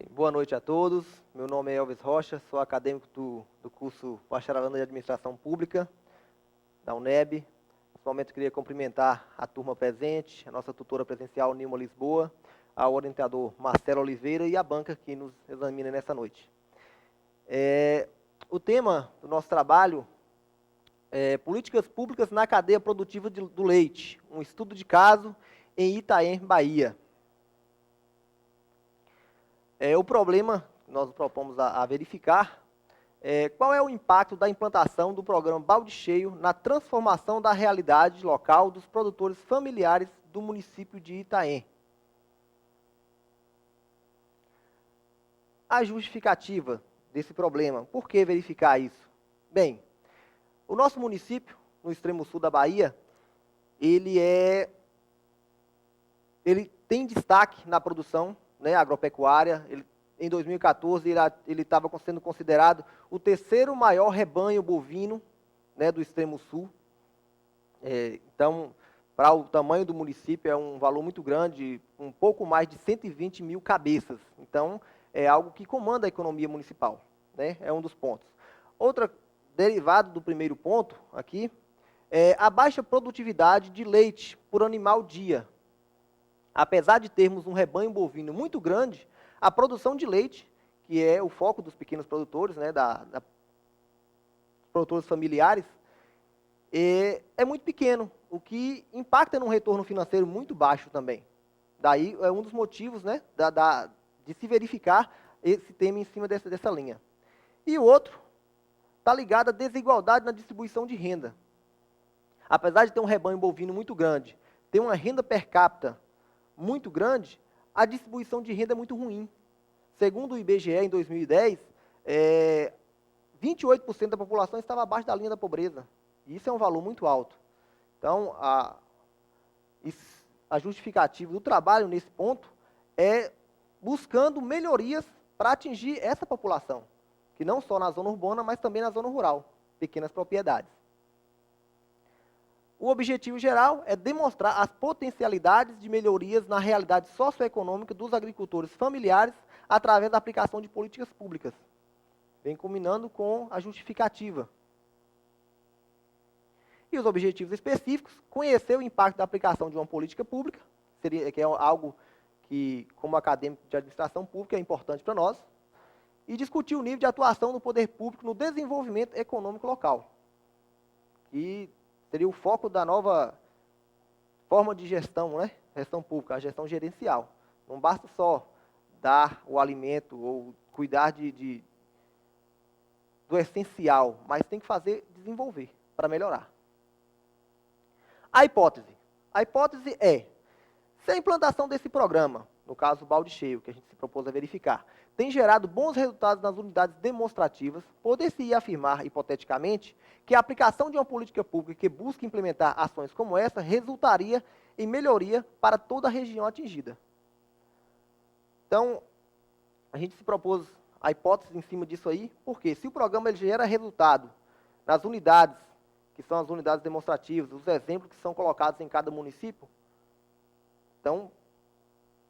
Boa noite a todos. Meu nome é Elvis Rocha, sou acadêmico do curso Bacharelando em Administração Pública da UNEB. Nesse momento eu queria cumprimentar a turma presente, a nossa tutora presencial Nilma Lisboa, ao orientador Marcelo Oliveira e a banca que nos examina nessa noite. O tema do nosso trabalho é Políticas Públicas na Cadeia Produtiva do Leite, um estudo de caso em Itaém, Bahia. O problema que nós propomos a verificar é qual é o impacto da implantação do programa Balde Cheio na transformação da realidade local dos produtores familiares do município de Itaém. A justificativa desse problema, por que verificar isso? Bem, o nosso município, no extremo sul da Bahia, ele tem destaque na produção agropecuária. Em 2014, ele estava sendo considerado o terceiro maior rebanho bovino do extremo sul. Então, para o tamanho do município, é um valor muito grande, um pouco mais de 120 mil cabeças. Então, é algo que comanda a economia municipal, é um dos pontos. Outra derivada do primeiro ponto aqui é a baixa produtividade de leite por animal dia. Apesar de termos um rebanho bovino muito grande, a produção de leite, que é o foco dos pequenos produtores, produtores familiares, é muito pequeno, o que impacta num retorno financeiro muito baixo também. Daí é um dos motivos de se verificar esse tema em cima dessa linha. E o outro está ligado à desigualdade na distribuição de renda. Apesar de ter um rebanho bovino muito grande, ter uma renda per capita muito grande, a distribuição de renda é muito ruim. Segundo o IBGE, em 2010, 28% da população estava abaixo da linha da pobreza. E isso é um valor muito alto. Então, a justificativa do trabalho nesse ponto é buscando melhorias para atingir essa população, que não só na zona urbana, mas também na zona rural, pequenas propriedades. O objetivo geral é demonstrar as potencialidades de melhorias na realidade socioeconômica dos agricultores familiares através da aplicação de políticas públicas, vem combinando com a justificativa. E os objetivos específicos: conhecer o impacto da aplicação de uma política pública, que é algo que, como acadêmico de administração pública, é importante para nós, e discutir o nível de atuação do poder público no desenvolvimento econômico local, e seria o foco da nova forma de gestão, gestão pública, a gestão gerencial. Não basta só dar o alimento ou cuidar do essencial, mas tem que desenvolver para melhorar. A hipótese é: se a implantação desse programa, no caso o Balde Cheio, que a gente se propôs a verificar, tem gerado bons resultados nas unidades demonstrativas, poder-se afirmar, hipoteticamente, que a aplicação de uma política pública que busca implementar ações como essa resultaria em melhoria para toda a região atingida. Então, a gente se propôs a hipótese em cima disso aí, porque se o programa ele gera resultado nas unidades, que são as unidades demonstrativas, os exemplos que são colocados em cada município, então,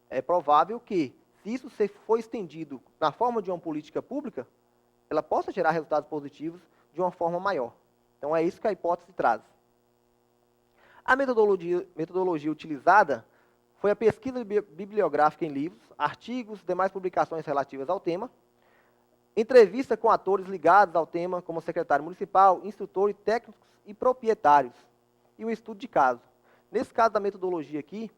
é provável que, se isso for estendido na forma de uma política pública, ela possa gerar resultados positivos de uma forma maior. Então, é isso que a hipótese traz. A metodologia utilizada foi a pesquisa bibliográfica em livros, artigos, demais publicações relativas ao tema, entrevista com atores ligados ao tema, como secretário municipal, instrutor, técnicos e proprietários, e um estudo de caso. Nesse caso da metodologia aqui,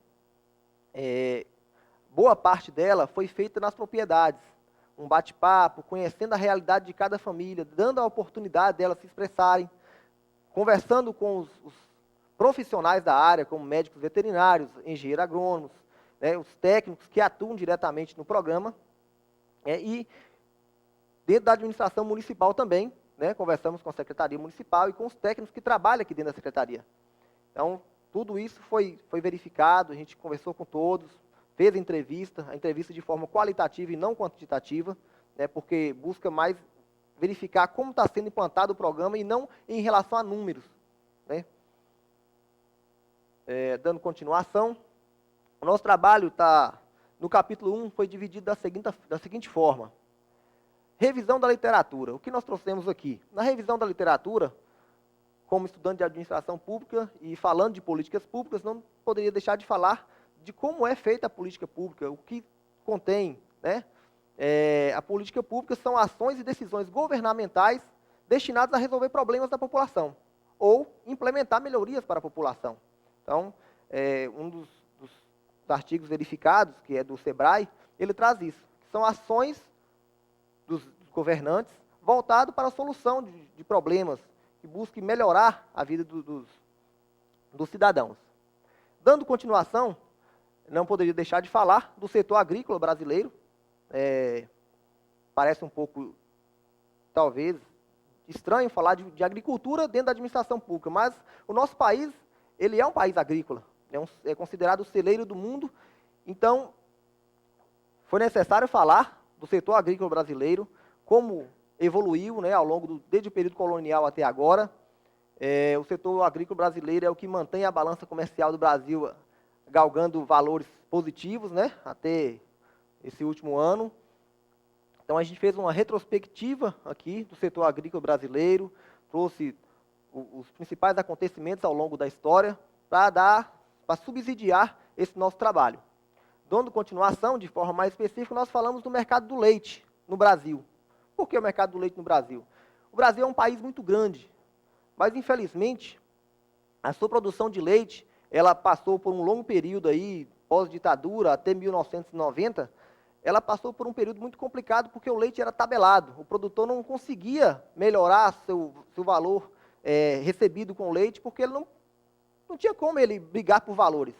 boa parte dela foi feita nas propriedades, um bate-papo, conhecendo a realidade de cada família, dando a oportunidade delas se expressarem, conversando com os profissionais da área, como médicos veterinários, engenheiros agrônomos, os técnicos que atuam diretamente no programa, e dentro da administração municipal também, conversamos com a Secretaria Municipal e com os técnicos que trabalham aqui dentro da Secretaria. Então, tudo isso foi verificado, a gente conversou com todos, fez a entrevista de forma qualitativa e não quantitativa, porque busca mais verificar como está sendo implantado o programa e não em relação a números. Dando continuação, o nosso trabalho está no capítulo 1, foi dividido da seguinte forma. Revisão da literatura. O que nós trouxemos aqui? Na revisão da literatura, como estudante de administração pública e falando de políticas públicas, não poderia deixar de falar de como é feita a política pública, o que contém, né? A política pública são ações e decisões governamentais destinadas a resolver problemas da população ou implementar melhorias para a população. Então, um dos artigos verificados, que é do SEBRAE, ele traz isso, que são ações dos governantes voltadas para a solução de problemas, que busquem melhorar a vida dos cidadãos. Dando continuação, não poderia deixar de falar do setor agrícola brasileiro. Parece um pouco, talvez, estranho falar de agricultura dentro da administração pública, mas o nosso país, ele é um país agrícola, é considerado o celeiro do mundo. Então, foi necessário falar do setor agrícola brasileiro, como evoluiu, né, ao longo desde o período colonial até agora. O setor agrícola brasileiro é o que mantém a balança comercial do Brasil galgando valores positivos, né, até esse último ano. Então, a gente fez uma retrospectiva aqui do setor agrícola brasileiro, trouxe os principais acontecimentos ao longo da história para subsidiar esse nosso trabalho. Dando continuação, de forma mais específica, nós falamos do mercado do leite no Brasil. Por que o mercado do leite no Brasil? O Brasil é um país muito grande, mas, infelizmente, a sua produção de leite, ela passou por um longo período aí, pós-ditadura, até 1990, ela passou por um período muito complicado, porque o leite era tabelado. O produtor não conseguia melhorar seu valor recebido com o leite, porque ele não tinha como ele brigar por valores.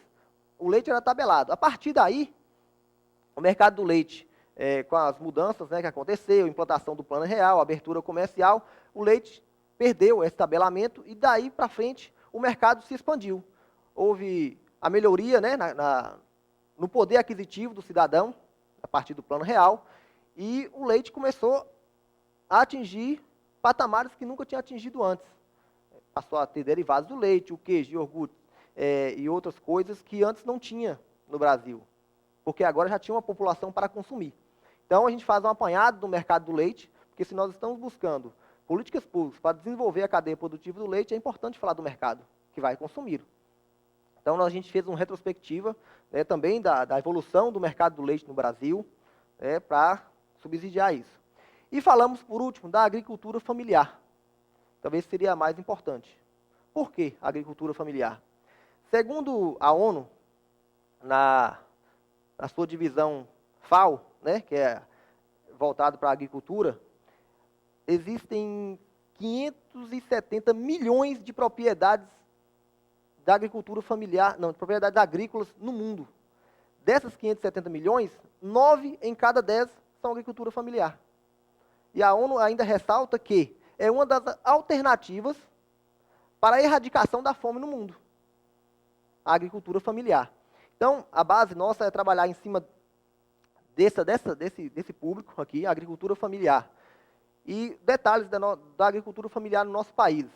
O leite era tabelado. A partir daí, o mercado do leite, com as mudanças, né, que aconteceu, implantação do Plano Real, abertura comercial, o leite perdeu esse tabelamento e daí para frente o mercado se expandiu. Houve a melhoria, né, no poder aquisitivo do cidadão, a partir do Plano Real, e o leite começou a atingir patamares que nunca tinha atingido antes. Passou a ter derivados do leite, o queijo, iogurte e outras coisas que antes não tinha no Brasil, porque agora já tinha uma população para consumir. Então, a gente faz um apanhado do mercado do leite, porque se nós estamos buscando políticas públicas para desenvolver a cadeia produtiva do leite, é importante falar do mercado que vai consumir. Então, a gente fez uma retrospectiva, né, também da evolução do mercado do leite no Brasil, para subsidiar isso. E falamos, por último, da agricultura familiar. Talvez seria a mais importante. Por que a agricultura familiar? Segundo a ONU, na sua divisão FAO, né, que é voltado para a agricultura, existem 570 milhões de propriedades da agricultura familiar, não, de propriedades agrícolas no mundo. Dessas 570 milhões, 9 em cada 10 são agricultura familiar. E a ONU ainda ressalta que é uma das alternativas para a erradicação da fome no mundo, a agricultura familiar. Então, a base nossa é trabalhar em cima desse público aqui, a agricultura familiar. E detalhes da agricultura familiar no nosso país.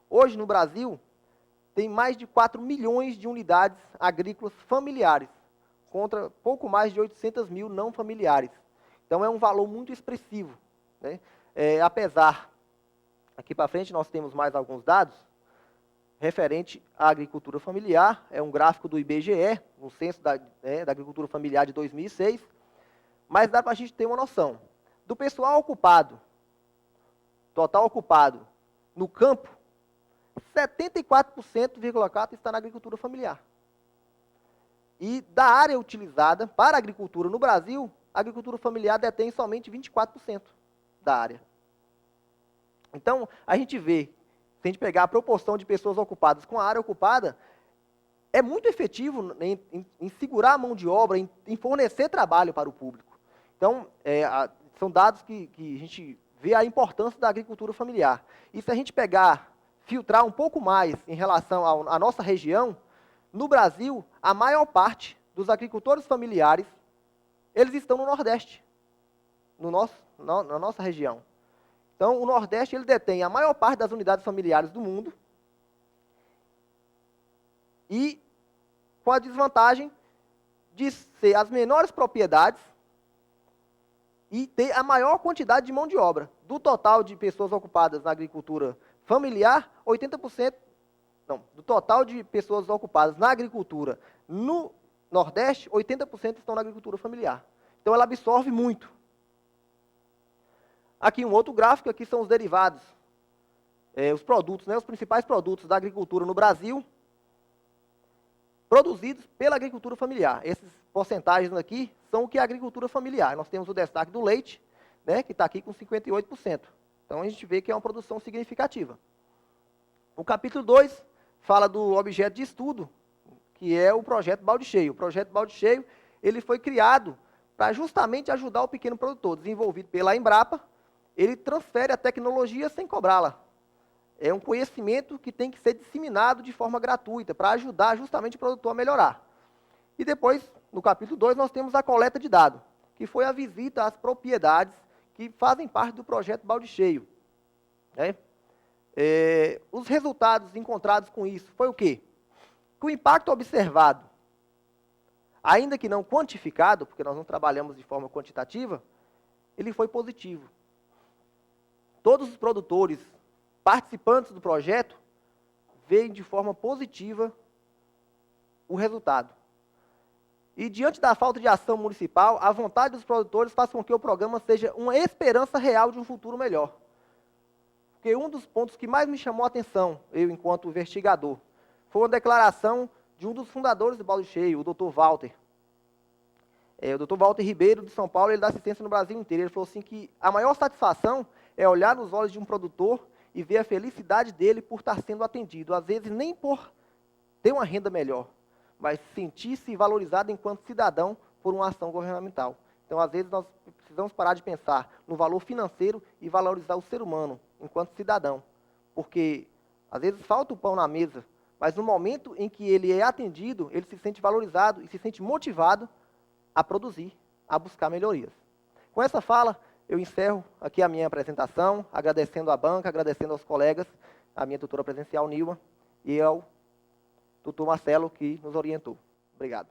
Hoje, no Brasil, tem mais de 4 milhões de unidades agrícolas familiares, contra pouco mais de 800 mil não familiares. Então, é um valor muito expressivo, né? Apesar, aqui para frente nós temos mais alguns dados, referente à agricultura familiar, é um gráfico do IBGE, no censo da agricultura familiar de 2006, mas dá para a gente ter uma noção. Do pessoal ocupado, total ocupado no campo, 74,4% está na agricultura familiar. E da área utilizada para a agricultura no Brasil, a agricultura familiar detém somente 24% da área. Então, a gente vê, se a gente pegar a proporção de pessoas ocupadas com a área ocupada, é muito efetivo em segurar a mão de obra, em fornecer trabalho para o público. Então, são dados que a gente vê a importância da agricultura familiar. E se a gente filtrar um pouco mais em relação à nossa região, no Brasil, a maior parte dos agricultores familiares, eles estão no Nordeste, na nossa região. Então, o Nordeste ele detém a maior parte das unidades familiares do mundo e com a desvantagem de ser as menores propriedades e ter a maior quantidade de mão de obra. Do total de pessoas ocupadas na agricultura familiar, 80%, não, do total de pessoas ocupadas na agricultura no Nordeste, 80% estão na agricultura familiar. Então, ela absorve muito. Aqui um outro gráfico, aqui são os derivados, os produtos, os principais produtos da agricultura no Brasil, produzidos pela agricultura familiar. Esses porcentagens aqui são o que é a agricultura familiar. Nós temos o destaque do leite, que está aqui com 58%. Então, a gente vê que é uma produção significativa. O capítulo 2 fala do objeto de estudo, que é o projeto Balde Cheio. O projeto Balde Cheio ele foi criado para justamente ajudar o pequeno produtor, desenvolvido pela Embrapa. Ele transfere a tecnologia sem cobrá-la. É um conhecimento que tem que ser disseminado de forma gratuita, para ajudar justamente o produtor a melhorar. E depois, no capítulo 2, nós temos a coleta de dados, que foi a visita às propriedades que fazem parte do projeto Balde Cheio. Os resultados encontrados com isso foi o quê? Que o impacto observado, ainda que não quantificado, porque nós não trabalhamos de forma quantitativa, ele foi positivo. Todos os produtores participantes do projeto veem de forma positiva o resultado. E diante da falta de ação municipal, a vontade dos produtores faz com que o programa seja uma esperança real de um futuro melhor. Porque um dos pontos que mais me chamou a atenção, eu enquanto investigador, foi uma declaração de um dos fundadores do Balde Cheio, o Dr. Walter. O Dr. Walter Ribeiro, de São Paulo, ele dá assistência no Brasil inteiro. Ele falou assim que a maior satisfação é olhar nos olhos de um produtor e ver a felicidade dele por estar sendo atendido. Às vezes, nem por ter uma renda melhor, mas sentir-se valorizado enquanto cidadão por uma ação governamental. Então, às vezes, nós precisamos parar de pensar no valor financeiro e valorizar o ser humano enquanto cidadão. Porque, às vezes, falta o pão na mesa, mas no momento em que ele é atendido, ele se sente valorizado e se sente motivado a produzir, a buscar melhorias. Com essa fala, eu encerro aqui a minha apresentação, agradecendo à banca, agradecendo aos colegas, à minha tutora presencial, Nilma, e ao doutor Marcelo, que nos orientou. Obrigado.